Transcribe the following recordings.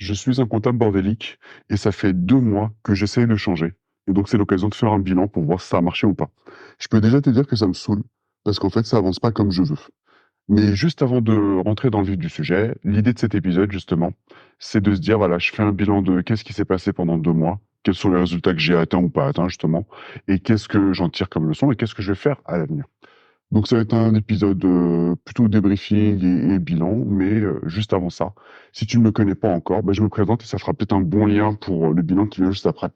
Je suis un comptable bordélique et ça fait 2 mois que j'essaye de changer et donc c'est l'occasion de faire un bilan pour voir si ça a marché ou pas. Je peux déjà te dire que ça me saoule parce qu'en fait, ça avance pas comme je veux. Mais juste avant de rentrer dans le vif du sujet, l'idée de cet épisode justement, c'est de se dire, voilà, je fais un bilan de qu'est-ce qui s'est passé pendant 2 mois, quels sont les résultats que j'ai atteints ou pas atteints justement, et qu'est-ce que j'en tire comme leçon et qu'est-ce que je vais faire à l'avenir. Donc ça va être un épisode, plutôt débriefing et bilan, mais juste avant ça, si tu ne me connais pas encore, bah, je me présente et ça fera peut-être un bon lien pour, le bilan qui vient juste après.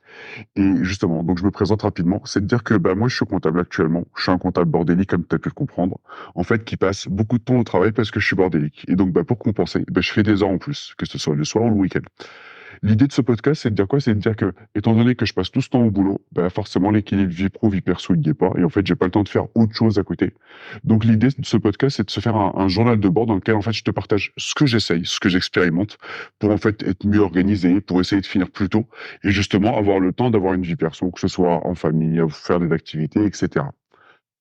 Et justement, donc je me présente rapidement, c'est de dire que, bah, moi je suis comptable actuellement, je suis un comptable bordélique comme tu as pu le comprendre, en fait qui passe beaucoup de temps au travail parce que je suis bordélique et donc, bah, pour compenser, bah, je fais des heures en plus, que ce soit le soir ou le week-end. L'idée de ce podcast, c'est de dire quoi? C'est de dire que, étant donné que je passe tout ce temps au boulot, bah, forcément l'équilibre vie pro, vie perso, il y est pas et en fait, j'ai pas le temps de faire autre chose à côté. Donc l'idée de ce podcast, c'est de se faire un journal de bord dans lequel, en fait, je te partage ce que j'essaye, ce que j'expérimente pour, en fait, être mieux organisé, pour essayer de finir plus tôt et justement avoir le temps d'avoir une vie perso, que ce soit en famille, à faire des activités et cetera.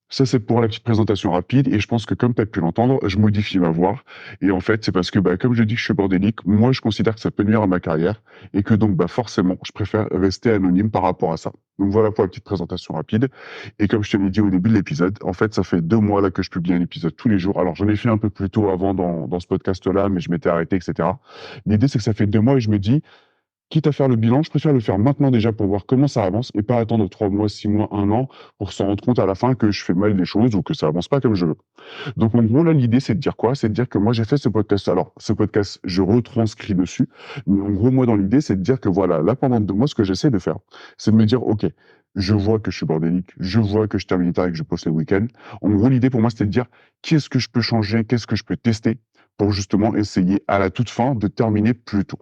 Ça, c'est pour la petite présentation rapide et je pense que comme tu as pu l'entendre, je modifie ma voix et en fait, c'est parce que, bah, comme je dis que je suis bordélique, moi, je considère que ça peut nuire à ma carrière et que donc, bah, forcément, je préfère rester anonyme par rapport à ça. Donc voilà pour la petite présentation rapide et comme je te l'ai dit au début de l'épisode, en fait, ça fait 2 mois là que je publie un épisode tous les jours. Alors j'en ai fait un peu plus tôt avant dans ce podcast-là, mais je m'étais arrêté et cetera. L'idée, c'est que ça fait 2 mois et je me dis: quitte à faire le bilan, je préfère le faire maintenant déjà pour voir comment ça avance et pas attendre 3 mois, 6 mois, 1 an pour se rendre compte à la fin que je fais mal les choses ou que ça avance pas comme je veux. Donc en gros, là, l'idée, c'est de dire quoi? C'est de dire que moi, j'ai fait ce podcast. Alors, ce podcast, je retranscris dessus. Mais en gros, moi, dans l'idée, c'est de dire que voilà, là, pendant 2 mois, ce que j'essaie de faire, c'est de me dire, OK, je vois que je suis bordélique, je vois que je termine tard et que je poste le week-end. En gros, l'idée pour moi, c'était de dire qu'est-ce que je peux changer, qu'est-ce que je peux tester pour justement essayer à la toute fin de terminer plus tôt.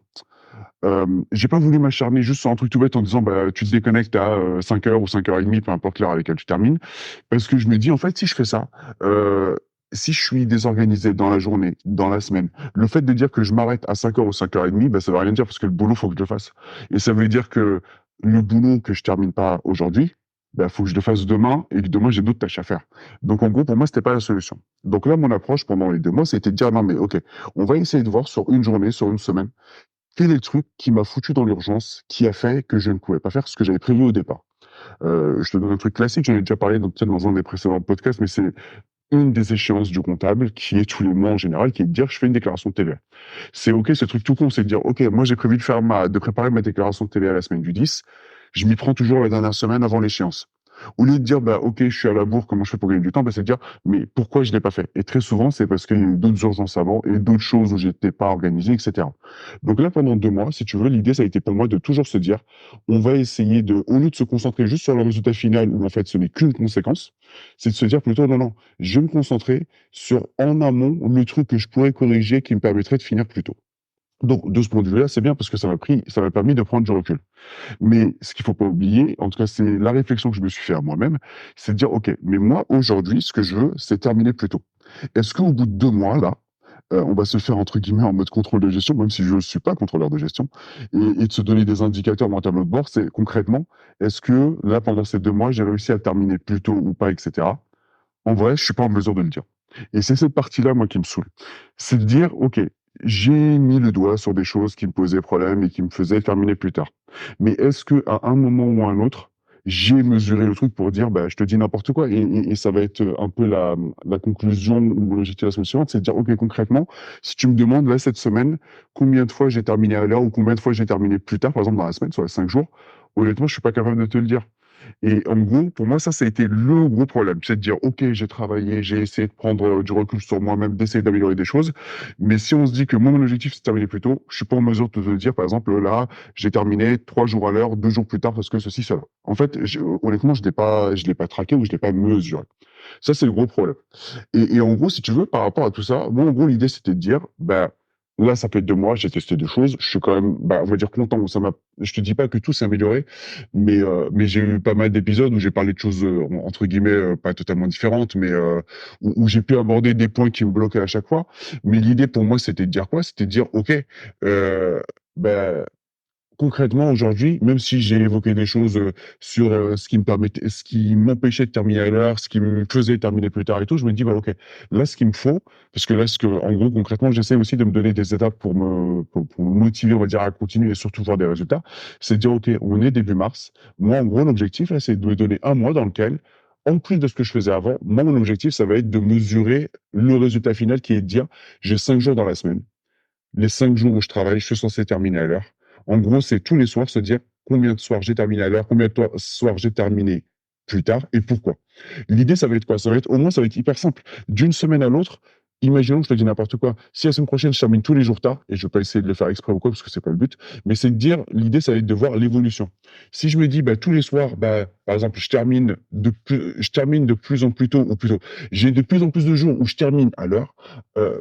J'ai pas voulu m'acharner juste sur un truc tout bête en disant: «Bah, tu te déconnectes à, 5 heures ou 5:30, peu importe l'heure à laquelle tu termines». Parce que je me dis: «En fait, si je fais ça, heu, si je suis désorganisé dans la journée, dans la semaine, le fait de dire que je m'arrête à 5 heures ou 5:30, bah, ça veut rien dire parce que le boulot, faut que je le fasse et ça veut dire que le boulot que je termine pas aujourd'hui, bah, faut que je le fasse demain et que demain, j'ai d'autres tâches à faire». Donc en gros, pour moi, c'était pas la solution. Donc là, mon approche pendant les 2 mois, c'était de dire: «Non mais OK, on va essayer de voir sur une journée, sur une semaine, quel est le truc qui m'a foutu dans l'urgence, qui a fait que je ne pouvais pas faire ce que j'avais prévu au départ?» Je te donne un truc classique, j'en ai déjà parlé dans un des précédents podcasts, mais c'est une des échéances du comptable qui est tous les mois en général, qui est de dire: «Je fais une déclaration de TVA». C'est OK, ce truc tout con, c'est de dire: «OK, moi j'ai prévu de préparer ma déclaration de TVA la semaine du 10, je m'y prends toujours la dernière semaine avant l'échéance». Au lieu de dire: «Bah, OK, je suis à la bourre, comment je fais pour gagner du temps?» Bah, c'est de dire: «Mais pourquoi je l'ai pas fait?» Et très souvent, c'est parce qu'il y a eu d'autres urgences avant et d'autres choses où j'étais pas organisé et cetera. Donc là, pendant 2 mois, si tu veux, l'idée, ça a été pour moi de toujours se dire: «On va essayer de» au lieu de se concentrer juste sur le résultat final où en fait ce n'est qu'une conséquence, c'est de se dire plutôt: «Non, non, je vais me concentrer sur en amont le truc que je pourrais corriger qui me permettrait de finir plus tôt». Donc de ce point de vue-là, c'est bien parce que ça m'a permis de prendre du recul. Mais ce qu'il faut pas oublier, en tout cas, c'est la réflexion que je me suis fait à moi-même, c'est de dire: «OK, mais moi, aujourd'hui, ce que je veux, c'est terminer plus tôt». Est-ce qu'au bout de 2 mois, là, on va se faire, entre guillemets, en mode contrôle de gestion, même si je ne suis pas contrôleur de gestion et de se donner des indicateurs dans un tableau de bord, c'est concrètement, est-ce que là, pendant ces 2 mois, j'ai réussi à terminer plus tôt ou pas et cetera? En vrai, je suis pas en mesure de le dire et c'est cette partie-là, moi, qui me saoule. C'est de dire: «OK, j'ai mis le doigt sur des choses qui me posaient problème et qui me faisaient terminer plus tard. Mais est-ce qu'à un moment ou à un autre, j'ai mesuré le truc pour dire: "Bah, je te dis n'importe quoi"» et ça va être, un peu la conclusion ou l'objectif de la semaine suivante, c'est de dire: «OK, concrètement, si tu me demandes, là, cette semaine, combien de fois j'ai terminé à l'heure ou combien de fois j'ai terminé plus tard, par exemple, dans la semaine, sur les 5 jours», honnêtement, je suis pas capable de te le dire. Et en gros, pour moi, ça a été le gros problème. C'est de dire: «OK, j'ai travaillé, j'ai essayé de prendre, du recul sur moi-même, d'essayer d'améliorer des choses». Mais si on se dit que moi, mon objectif, c'est de terminer plus tôt, je suis pas en mesure de te dire, par exemple, là, j'ai terminé 3 jours à l'heure, 2 jours plus tard parce que ceci, cela. En fait, honnêtement, je l'ai pas traqué ou je l'ai pas mesuré. Ça, c'est le gros problème. Et en gros, si tu veux, par rapport à tout ça, moi, en gros, l'idée, c'était de dire, bah, là, ça fait 2 mois, j'ai testé 2 choses. Je suis quand même, bah, on va dire content. Je te dis pas que tout s'est amélioré, mais j'ai eu pas mal d'épisodes où j'ai parlé de choses, entre guillemets, pas totalement différentes, mais, où j'ai pu aborder des points qui me bloquaient à chaque fois. Mais l'idée pour moi, c'était de dire quoi? C'était de dire: «OK, heu, bah, concrètement, aujourd'hui, même si j'ai évoqué des choses, sur, ce qui m'empêchait de terminer à l'heure, ce qui me faisait terminer plus tard et tout, je me dis: «Bah, OK, là, ce qu'il me faut» parce que là, en gros, concrètement, j'essaie aussi de me donner des étapes pour me motiver, on va dire, à continuer et surtout voir des résultats. C'est de dire: «OK, on est début mars». Moi, en gros, l'objectif, là, c'est de me donner un mois dans lequel, en plus de ce que je faisais avant, moi, mon objectif, ça va être de mesurer le résultat final qui est de dire: «J'ai 5 jours dans la semaine. Les 5 jours où je travaille, je suis censé terminer à l'heure. En gros, c'est tous les soirs se dire combien de soirs j'ai terminé à l'heure, combien de soirs j'ai terminé plus tard et pourquoi. L'idée, ça va être quoi? Ça va être, au moins, ça va être hyper simple. D'une semaine à l'autre, imaginons, je te dis n'importe quoi, si la semaine prochaine, je termine tous les jours tard, et je vais pas essayer de le faire exprès ou quoi, parce que c'est pas le but, mais c'est de dire, l'idée, ça va être de voir l'évolution. Si je me dis, bah, tous les soirs, bah, par exemple, je termine de plus en plus tôt, ou plutôt, j'ai de plus en plus de jours où je termine à l'heure,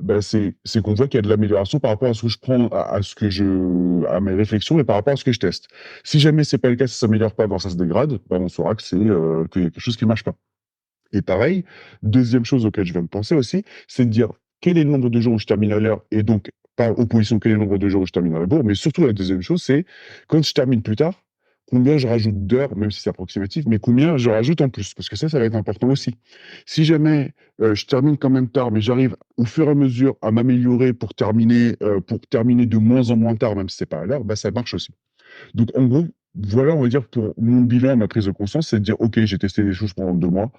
bah, c'est qu'on voit qu'il y a de l'amélioration par rapport à ce que je prends, à mes réflexions et par rapport à ce que je teste. Si jamais c'est pas le cas, ça s'améliore pas, voire ça se dégrade, bah, on saura que qu'il y a quelque chose qui marche pas. Et pareil, deuxième chose auquel je viens de penser aussi, c'est de dire quel est le nombre de jours où je termine à l'heure et donc par opposition, quel est le nombre de jours où je termine à la bourre. Mais surtout, la deuxième chose, c'est quand je termine plus tard, combien je rajoute d'heures, même si c'est approximatif, mais combien je rajoute en plus, parce que ça va être important aussi. Si jamais je termine quand même tard, mais j'arrive au fur et à mesure à m'améliorer pour terminer de moins en moins tard, même si c'est pas à l'heure, bah, ça marche aussi. Donc en gros, voilà, on va dire, pour mon bilan, ma prise de conscience, c'est de dire: «OK, j'ai testé des choses pendant 2 mois.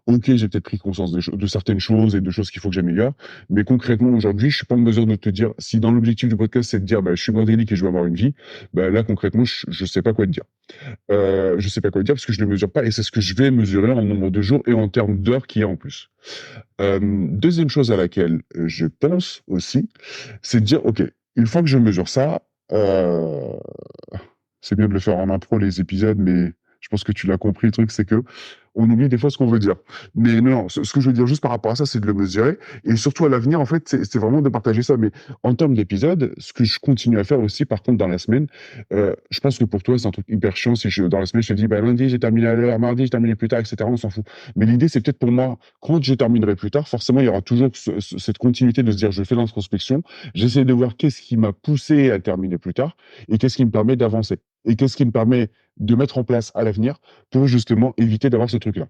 OK, j'ai peut-être pris conscience de certaines choses et de choses qu'il faut que j'améliore. Mais concrètement, aujourd'hui, je suis pas en mesure de te dire si dans l'objectif du podcast, c'est de dire: «Bah, je suis bordélique et je veux avoir une vie», bah, là, concrètement, je sais pas quoi te dire. Je sais pas quoi te dire parce que je ne mesure pas et c'est ce que je vais mesurer en nombre de jours et en termes d'heures qu'il y a en plus. 2e chose à laquelle je pense aussi, c'est de dire: «OK, une fois que je mesure ça», heu c'est bien de le faire en intro, les épisodes, mais je pense que tu l'as compris. Le truc, c'est que on oublie des fois ce qu'on veut dire. Mais non, ce que je veux dire juste par rapport à ça, c'est de le mesurer et surtout à l'avenir, en fait, c'est vraiment de partager ça. Mais en termes d'épisodes, ce que je continue à faire aussi, par contre, dans la semaine, je pense que pour toi, c'est un truc hyper chiant si dans la semaine, je te dis: «Bah, lundi, j'ai terminé à l'heure, mardi, j'ai terminé plus tard» et cetera, on s'en fout. Mais l'idée, c'est peut-être pour moi, quand je terminerai plus tard, forcément, il y aura toujours cette continuité de se dire: «Je fais l'introspection, j'essaie de voir qu'est-ce qui m'a poussé à terminer plus tard et qu'est-ce qui me permet d'avancer et qu'est-ce qui me permet de mettre en place à l'avenir pour justement éviter d'avoir ce truc-là».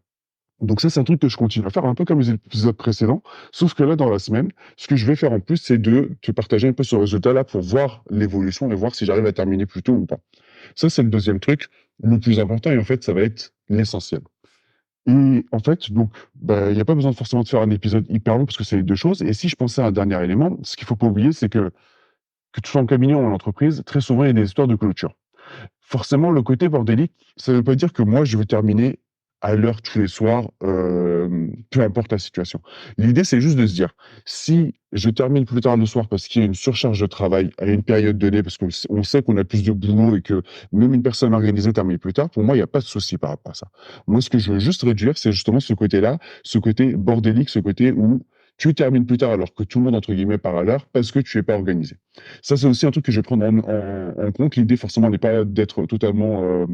Donc ça, c'est un truc que je continue à faire un peu comme les épisodes précédents, sauf que là, dans la semaine, ce que je vais faire en plus, c'est de te partager un peu ce résultat-là pour voir l'évolution et voir si j'arrive à terminer plus tôt ou pas. Ça, c'est le deuxième truc, le plus important et en fait, ça va être l'essentiel. Et en fait, donc, bah, il y a pas besoin de forcément de faire un épisode hyper long parce que c'est les 2 choses et si je pensais à un dernier élément, ce qu'il faut pas oublier, c'est que tu sois en cabinet ou en entreprise, très souvent, il y a des histoires de clôture. Forcément, le côté bordélique, ça ne veut pas dire que moi, je veux terminer à l'heure tous les soirs, peu importe la situation. L'idée, c'est juste de se dire: «Si je termine plus tard le soir parce qu'il y a une surcharge de travail à une période donnée, parce qu'on sait qu'on a plus de boulot et que même une personne organisée termine plus tard», pour moi, il y a pas de souci par rapport à ça. Moi, ce que je veux juste réduire, c'est justement ce côté-là, ce côté bordélique, ce côté où tu termines plus tard alors que tout le monde, entre guillemets, «part à l'heure» parce que tu es pas organisé. Ça, c'est aussi un truc que je vais prendre en compte. L'idée, forcément, n'est pas d'être totalement,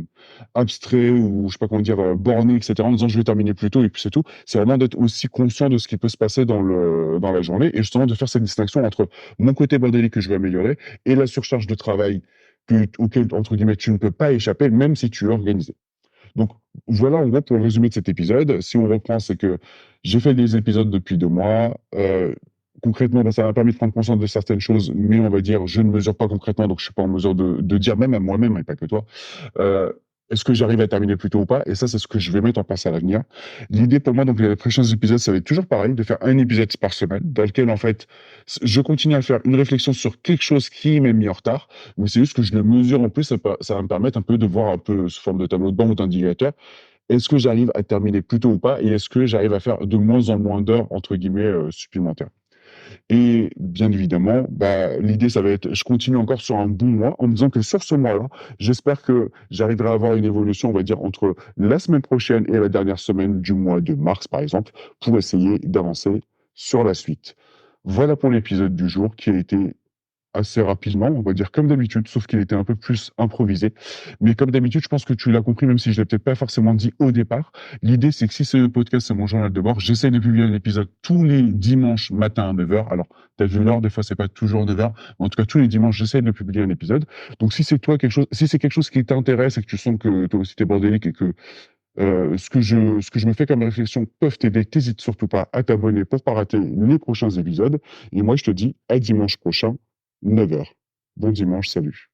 abstrait ou je sais pas comment dire, borné et cetera, en disant: «Je vais terminer plus tôt et puis c'est tout». C'est vraiment d'être aussi conscient de ce qui peut se passer dans la journée et justement de faire cette distinction entre mon côté bordélique que je veux améliorer et la surcharge de travail auquel, entre guillemets, «tu ne peux pas échapper» même si tu es organisé. Donc voilà, en gros, pour le résumé de cet épisode. Si on reprend, c'est que j'ai fait des épisodes depuis 2 mois. Concrètement, bah, ça m'a permis de prendre conscience de certaines choses, mais on va dire, je ne mesure pas concrètement, donc je suis pas en mesure de dire même à moi-même, et pas que toi, heu, est-ce que j'arrive à terminer plus tôt ou pas? Et ça, c'est ce que je vais mettre en place à l'avenir. L'idée pour moi, donc les prochains épisodes, ça va être toujours pareil, de faire un épisode par semaine, dans lequel, en fait, je continue à faire une réflexion sur quelque chose qui m'est mis en retard, mais c'est juste que je le mesure en plus, ça va me permettre un peu de voir un peu sous forme de tableau de bord ou d'indicateur, est-ce que j'arrive à terminer plus tôt ou pas? Et est-ce que j'arrive à faire de moins en moins d'heures, entre guillemets, supplémentaires? Et bien évidemment, bah, l'idée, ça va être je continue encore sur un bon mois en me disant que sur ce mois-là, j'espère que j'arriverai à avoir une évolution, on va dire, entre la semaine prochaine et la dernière semaine du mois de mars, par exemple, pour essayer d'avancer sur la suite. Voilà pour l'épisode du jour qui a été assez rapidement, on va dire comme d'habitude, sauf qu'il était un peu plus improvisé. Mais comme d'habitude, je pense que tu l'as compris, même si je l'ai peut-être pas forcément dit au départ. L'idée, c'est que si ce podcast, c'est mon journal de bord, j'essaie de publier un épisode tous les dimanches matin à 9 heures. Alors, tu as vu l'heure, des fois, c'est pas toujours 9 heures. Mais en tout cas, tous les dimanches, j'essaie de publier un épisode. Donc, si c'est quelque chose qui t'intéresse et que tu sens que toi aussi t'es bordélique et que ce que je me fais comme réflexion peuvent t'aider, t'hésites surtout pas à t'abonner pour pas rater les prochains épisodes. Et moi, je te dis à dimanche prochain, 9 heures. Bon dimanche, salut.